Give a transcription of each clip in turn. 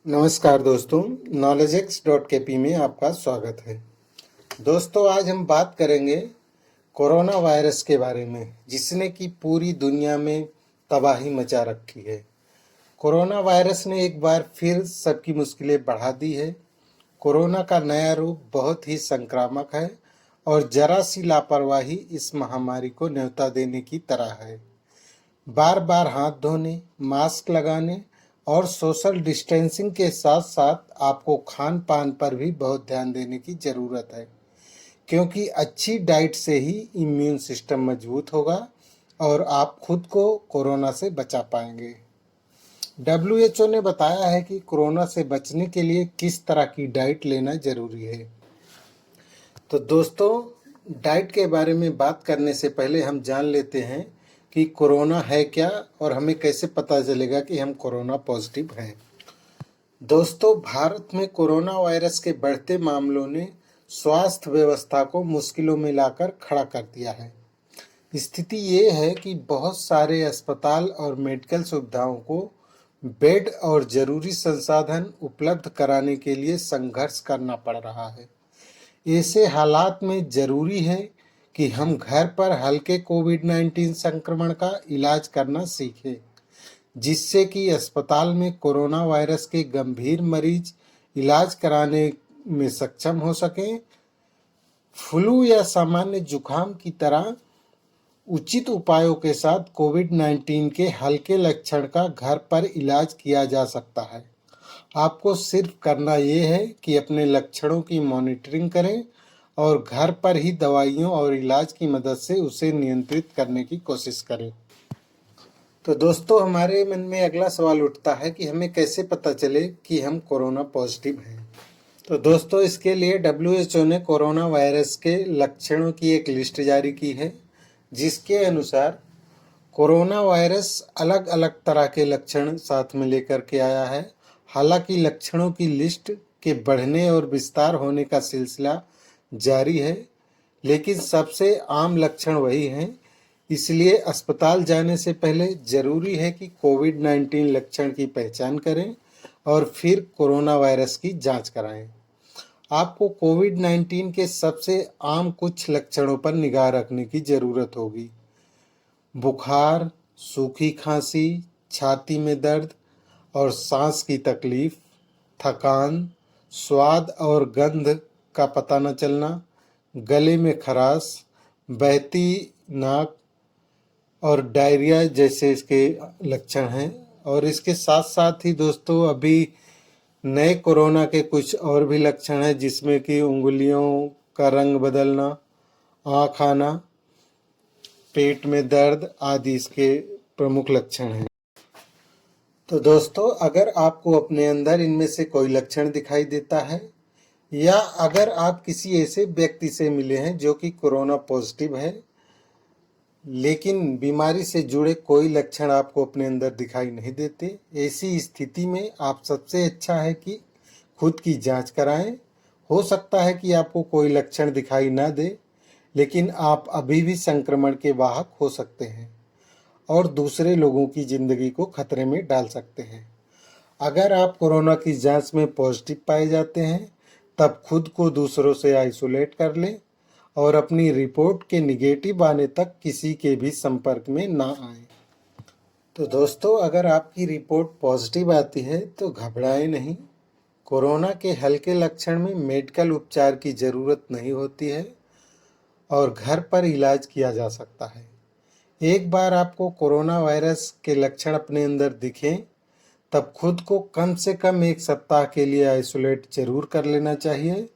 नमस्कार दोस्तों, knowledgex.kp में आपका स्वागत है। दोस्तों, आज हम बात करेंगे कोरोना वायरस के बारे में, जिसने कि पूरी दुनिया में तबाही मचा रखी है। कोरोना वायरस ने एक बार फिर सबकी मुश्किलें बढ़ा दी है। कोरोना का नया रूप बहुत ही संक्रामक है और जरा सी लापरवाही इस महामारी को न्योता देने की तरह है। बार बार हाथ धोने, मास्क लगाने और सोशल डिस्टेंसिंग के साथ साथ आपको खान पान पर भी बहुत ध्यान देने की ज़रूरत है, क्योंकि अच्छी डाइट से ही इम्यून सिस्टम मजबूत होगा और आप खुद को कोरोना से बचा पाएंगे। WHO ने बताया है कि कोरोना से बचने के लिए किस तरह की डाइट लेना जरूरी है। तो दोस्तों, डाइट के बारे में बात करने से पहले हम जान लेते हैं कि कोरोना है क्या और हमें कैसे पता चलेगा कि हम कोरोना पॉजिटिव हैं। दोस्तों, भारत में कोरोना वायरस के बढ़ते मामलों ने स्वास्थ्य व्यवस्था को मुश्किलों में लाकर खड़ा कर दिया है। स्थिति ये है कि बहुत सारे अस्पताल और मेडिकल सुविधाओं को बेड और जरूरी संसाधन उपलब्ध कराने के लिए संघर्ष करना पड़ रहा है। ऐसे हालात में जरूरी है कि हम घर पर हल्के कोविड-19 संक्रमण का इलाज करना सीखें, जिससे कि अस्पताल में कोरोना वायरस के गंभीर मरीज इलाज कराने में सक्षम हो सकें। फ्लू या सामान्य जुकाम की तरह उचित उपायों के साथ कोविड-19 के हल्के लक्षण का घर पर इलाज किया जा सकता है। आपको सिर्फ करना ये है कि अपने लक्षणों की मॉनिटरिंग करें और घर पर ही दवाइयों और इलाज की मदद से उसे नियंत्रित करने की कोशिश करें। तो दोस्तों, हमारे मन में अगला सवाल उठता है कि हमें कैसे पता चले कि हम कोरोना पॉजिटिव हैं। तो दोस्तों, इसके लिए WHO ने कोरोना वायरस के लक्षणों की एक लिस्ट जारी की है, जिसके अनुसार कोरोना वायरस अलग अलग तरह के लक्षण साथ में लेकर के आया है। हालांकि लक्षणों की लिस्ट के बढ़ने और विस्तार होने का सिलसिला जारी है, लेकिन सबसे आम लक्षण वही हैं। इसलिए अस्पताल जाने से पहले जरूरी है कि कोविड-19 लक्षण की पहचान करें और फिर कोरोना वायरस की जांच कराएं। आपको कोविड-19 के सबसे आम कुछ लक्षणों पर निगाह रखने की जरूरत होगी। बुखार, सूखी खांसी, छाती में दर्द और सांस की तकलीफ, थकान, स्वाद और गंध का पता न चलना, गले में खराश, बहती नाक और डायरिया जैसे इसके लक्षण हैं। और इसके साथ साथ ही दोस्तों, अभी नए कोरोना के कुछ और भी लक्षण हैं, जिसमें कि उंगलियों का रंग बदलना, आँख आना, पेट में दर्द आदि इसके प्रमुख लक्षण हैं। तो दोस्तों, अगर आपको अपने अंदर इनमें से कोई लक्षण दिखाई देता है या अगर आप किसी ऐसे व्यक्ति से मिले हैं जो कि कोरोना पॉजिटिव है, लेकिन बीमारी से जुड़े कोई लक्षण आपको अपने अंदर दिखाई नहीं देते, ऐसी स्थिति में आप सबसे अच्छा है कि खुद की जांच कराएं। हो सकता है कि आपको कोई लक्षण दिखाई ना दे, लेकिन आप अभी भी संक्रमण के वाहक हो सकते हैं और दूसरे लोगों की जिंदगी को खतरे में डाल सकते हैं। अगर आप कोरोना की जांच में पॉजिटिव पाए जाते हैं, तब खुद को दूसरों से आइसोलेट कर लें और अपनी रिपोर्ट के निगेटिव आने तक किसी के भी संपर्क में ना आए। तो दोस्तों, अगर आपकी रिपोर्ट पॉजिटिव आती है तो घबराएं नहीं। कोरोना के हल्के लक्षण में मेडिकल उपचार की ज़रूरत नहीं होती है और घर पर इलाज किया जा सकता है। एक बार आपको कोरोना वायरस के लक्षण अपने अंदर दिखें, तब खुद को कम से कम 1 सप्ताह के लिए आइसोलेट जरूर कर लेना चाहिए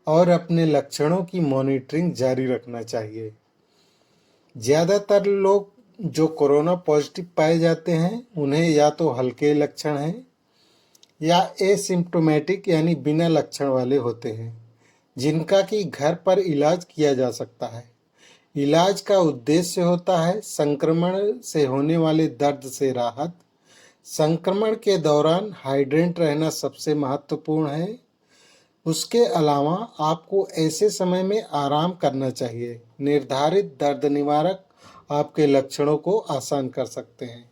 और अपने लक्षणों की मॉनिटरिंग जारी रखना चाहिए। ज़्यादातर लोग जो कोरोना पॉजिटिव पाए जाते हैं, उन्हें या तो हल्के लक्षण हैं या एसिम्प्टोमेटिक यानी बिना लक्षण वाले होते हैं, जिनका कि घर पर इलाज किया जा सकता है। इलाज का उद्देश्य होता है संक्रमण से होने वाले दर्द से राहत। संक्रमण के दौरान हाइड्रेट रहना सबसे महत्वपूर्ण है। उसके अलावा आपको ऐसे समय में आराम करना चाहिए। निर्धारित दर्द निवारक आपके लक्षणों को आसान कर सकते हैं।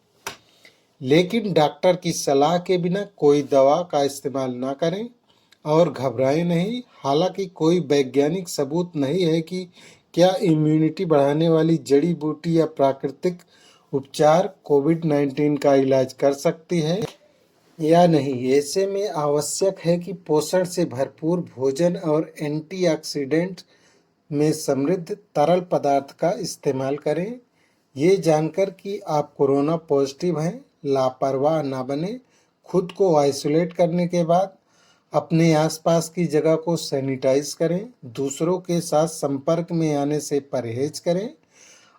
लेकिन डॉक्टर की सलाह के बिना कोई दवा का इस्तेमाल ना करें और घबराएं नहीं। हालांकि कोई वैज्ञानिक सबूत नहीं है कि क्या इम्यूनिटी बढ़ाने वाली जड़ी बूटी या प्राकृतिक उपचार कोविड-19 का इलाज कर सकती है या नहीं। ऐसे में आवश्यक है कि पोषण से भरपूर भोजन और एंटीऑक्सीडेंट में समृद्ध तरल पदार्थ का इस्तेमाल करें। ये जानकर कि आप कोरोना पॉजिटिव हैं, लापरवाह ना बने। खुद को आइसोलेट करने के बाद अपने आसपास की जगह को सैनिटाइज करें, दूसरों के साथ संपर्क में आने से परहेज करें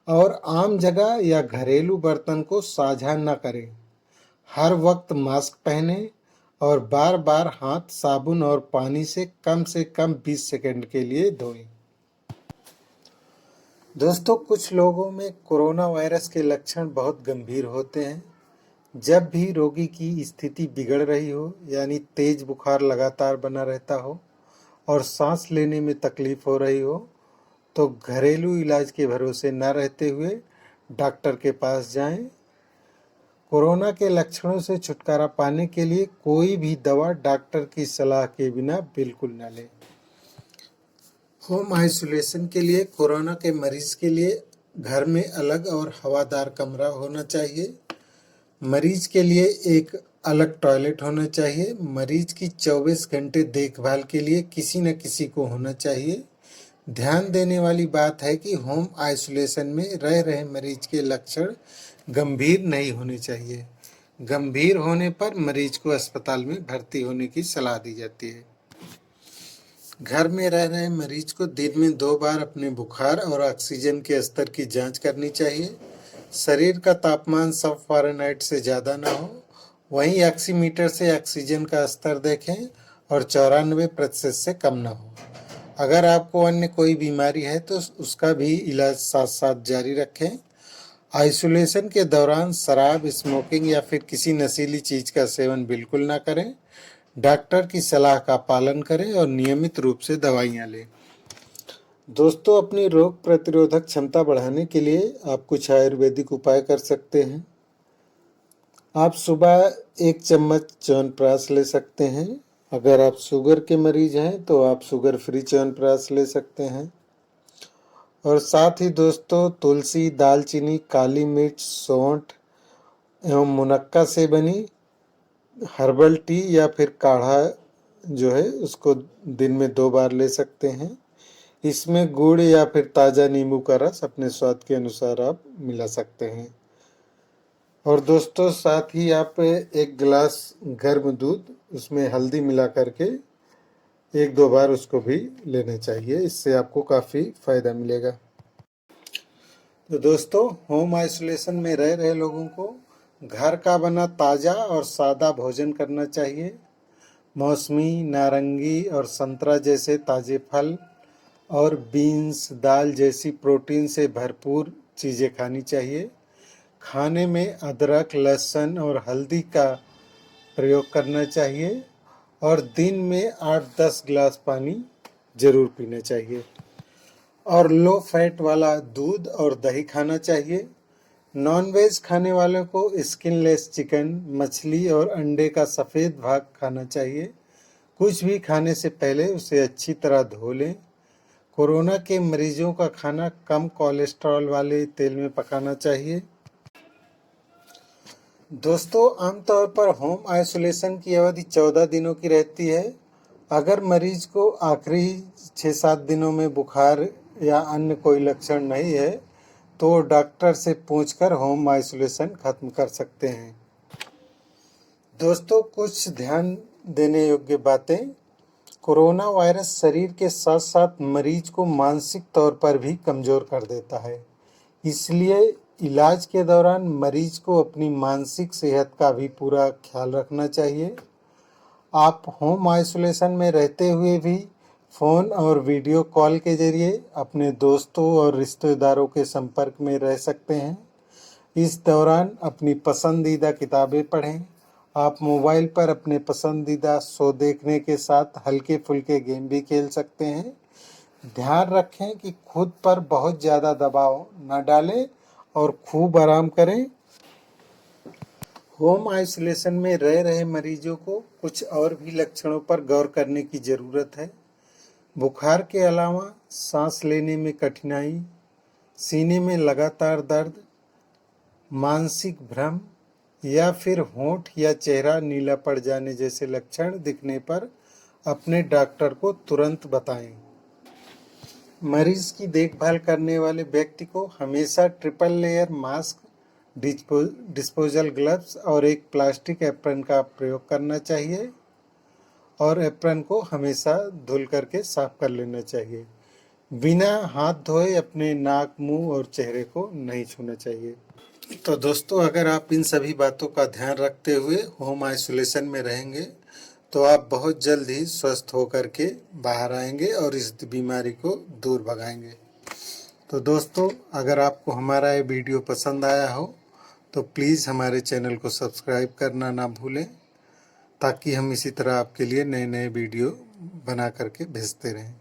और आम जगह या घरेलू बर्तन को साझा न करें। हर वक्त मास्क पहनें और बार बार हाथ साबुन और पानी से कम 20 सेकंड के लिए धोएं। दोस्तों, कुछ लोगों में कोरोना वायरस के लक्षण बहुत गंभीर होते हैं। जब भी रोगी की स्थिति बिगड़ रही हो, यानी तेज बुखार लगातार बना रहता हो और सांस लेने में तकलीफ हो रही हो, तो घरेलू इलाज के भरोसे न रहते हुए डॉक्टर के पास जाएं। कोरोना के लक्षणों से छुटकारा पाने के लिए कोई भी दवा डॉक्टर की सलाह के बिना बिल्कुल न लें। होम आइसोलेशन के लिए कोरोना के मरीज के लिए घर में अलग और हवादार कमरा होना चाहिए। मरीज के लिए एक अलग टॉयलेट होना चाहिए। मरीज की 24 घंटे देखभाल के लिए किसी न किसी को होना चाहिए। ध्यान देने वाली बात है कि होम आइसोलेशन में रह रहे मरीज के लक्षण गंभीर नहीं होने चाहिए। गंभीर होने पर मरीज को अस्पताल में भर्ती होने की सलाह दी जाती है। घर में रह रहे मरीज को दिन में 2 बार अपने बुखार और ऑक्सीजन के स्तर की जांच करनी चाहिए। शरीर का तापमान 100 फ़ारेनहाइट से ज़्यादा ना हो। वहीं ऑक्सीमीटर से ऑक्सीजन का स्तर देखें और 94% से कम ना हो। अगर आपको अन्य कोई बीमारी है तो उसका भी इलाज साथ साथ जारी रखें। आइसोलेशन के दौरान शराब, स्मोकिंग या फिर किसी नशीली चीज का सेवन बिल्कुल ना करें। डॉक्टर की सलाह का पालन करें और नियमित रूप से दवाइयाँ लें। दोस्तों, अपनी रोग प्रतिरोधक क्षमता बढ़ाने के लिए आप कुछ आयुर्वेदिक उपाय कर सकते हैं। आप सुबह 1 चम्मच च्यवनप्राश ले सकते हैं। अगर आप शुगर के मरीज हैं तो आप शुगर फ्री च्यवनप्राश ले सकते हैं। और साथ ही दोस्तों, तुलसी, दालचीनी, काली मिर्च, सौंठ एवं मुनक्का से बनी हर्बल टी या फिर काढ़ा जो है उसको दिन में 2 बार ले सकते हैं। इसमें गुड़ या फिर ताज़ा नींबू का रस अपने स्वाद के अनुसार आप मिला सकते हैं। और दोस्तों, साथ ही आप 1 गिलास गर्म दूध उसमें हल्दी मिला करके 1-2 बार उसको भी लेना चाहिए। इससे आपको काफ़ी फायदा मिलेगा। तो दोस्तों, होम आइसोलेशन में रह रहे लोगों को घर का बना ताज़ा और सादा भोजन करना चाहिए। मौसमी, नारंगी और संतरा जैसे ताज़े फल और बीन्स, दाल जैसी प्रोटीन से भरपूर चीज़ें खानी चाहिए। खाने में अदरक, लहसुन और हल्दी का प्रयोग करना चाहिए और दिन में 8-10 गिलास पानी जरूर पीना चाहिए। और लो फैट वाला दूध और दही खाना चाहिए। नॉनवेज खाने वालों को स्किनलेस चिकन, मछली और अंडे का सफ़ेद भाग खाना चाहिए। कुछ भी खाने से पहले उसे अच्छी तरह धो लें। कोरोना के मरीजों का खाना कम कोलेस्ट्रॉल वाले तेल में पकाना चाहिए। दोस्तों, आमतौर पर होम आइसोलेशन की अवधि 14 दिनों की रहती है। अगर मरीज को आखिरी 6-7 दिनों में बुखार या अन्य कोई लक्षण नहीं है तो डॉक्टर से पूछकर होम आइसोलेशन खत्म कर सकते हैं। दोस्तों, कुछ ध्यान देने योग्य बातें। कोरोना वायरस शरीर के साथ साथ मरीज को मानसिक तौर पर भी कमज़ोर कर देता है। इसलिए इलाज के दौरान मरीज को अपनी मानसिक सेहत का भी पूरा ख्याल रखना चाहिए। आप होम आइसोलेशन में रहते हुए भी फ़ोन और वीडियो कॉल के जरिए अपने दोस्तों और रिश्तेदारों के संपर्क में रह सकते हैं। इस दौरान अपनी पसंदीदा किताबें पढ़ें। आप मोबाइल पर अपने पसंदीदा शो देखने के साथ हल्के फुल्के गेम भी खेल सकते हैं। ध्यान रखें कि खुद पर बहुत ज़्यादा दबाव न डालें और खूब आराम करें। होम आइसोलेशन में रह रहे मरीजों को कुछ और भी लक्षणों पर गौर करने की ज़रूरत है। बुखार के अलावा सांस लेने में कठिनाई, सीने में लगातार दर्द, मानसिक भ्रम या फिर होंठ या चेहरा नीला पड़ जाने जैसे लक्षण दिखने पर अपने डॉक्टर को तुरंत बताएं। मरीज की देखभाल करने वाले व्यक्ति को हमेशा triple layer mask, disposal gloves और एक प्लास्टिक एप्रन का प्रयोग करना चाहिए और एप्रन को हमेशा धुल करके साफ कर लेना चाहिए। बिना हाथ धोए अपने नाक, मुंह और चेहरे को नहीं छूना चाहिए। तो दोस्तों, अगर आप इन सभी बातों का ध्यान रखते हुए होम आइसोलेशन में रहेंगे तो आप बहुत जल्द ही स्वस्थ होकर के बाहर आएंगे और इस बीमारी को दूर भगाएंगे। तो दोस्तों, अगर आपको हमारा ये वीडियो पसंद आया हो तो प्लीज़ हमारे चैनल को सब्सक्राइब करना ना भूलें, ताकि हम इसी तरह आपके लिए नए नए वीडियो बना करके भेजते रहें।